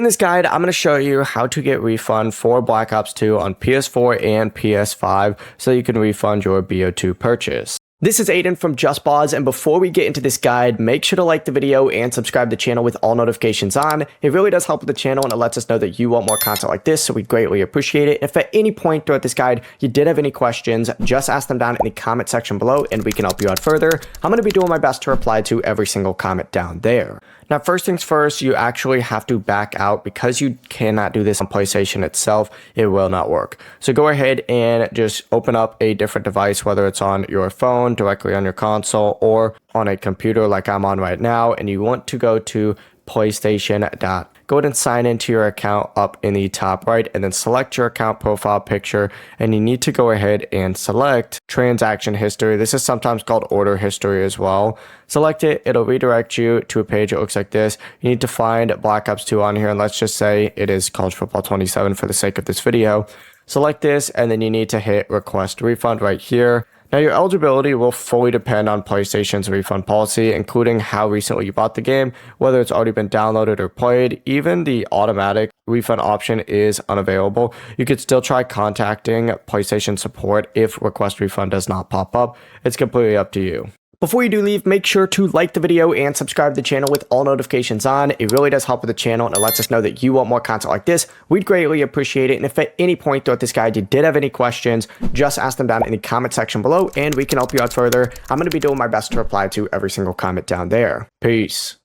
In this guide, I'm going to show you how to get refund for Black Ops 2 on PS4 and PS5 so you can refund your BO2 purchase. This is Aiden from JustBoz, and before we get into this guide, make sure to like the video and subscribe to the channel with all notifications on. It really does help with the channel and it lets us know that you want more content like this, so we greatly appreciate it. If at any point throughout this guide you did have any questions, just ask them down in the comment section below and we can help you out further. I'm going to be doing my best to reply to every single comment down there. Now, first things first, you actually have to back out because you cannot do this on PlayStation itself. It will not work. So go ahead and just open up a different device, whether it's on your phone, directly on your console, or on a computer like I'm on right now, and you want to go to PlayStation. Go ahead and sign into your account up in the top right and then select your account profile picture, and you need to go ahead and select transaction history. This is sometimes called order history as well. Select it, it'll redirect you to a page that looks like this. You need to find Black Ops 2 on here, and let's just say it is College Football 27 for the sake of this video. Select this, and then you need to hit request refund right here. Now, your eligibility will fully depend on PlayStation's refund policy, including how recently you bought the game, whether it's already been downloaded or played. Even the automatic refund option is unavailable. You could still try contacting PlayStation support if request refund does not pop up. It's completely up to you. Before you do leave, make sure to like the video and subscribe to the channel with all notifications on. It really does help with the channel and it lets us know that you want more content like this. We'd greatly appreciate it. And if at any point throughout this guide you did have any questions, just ask them down in the comment section below and we can help you out further. I'm going to be doing my best to reply to every single comment down there. Peace.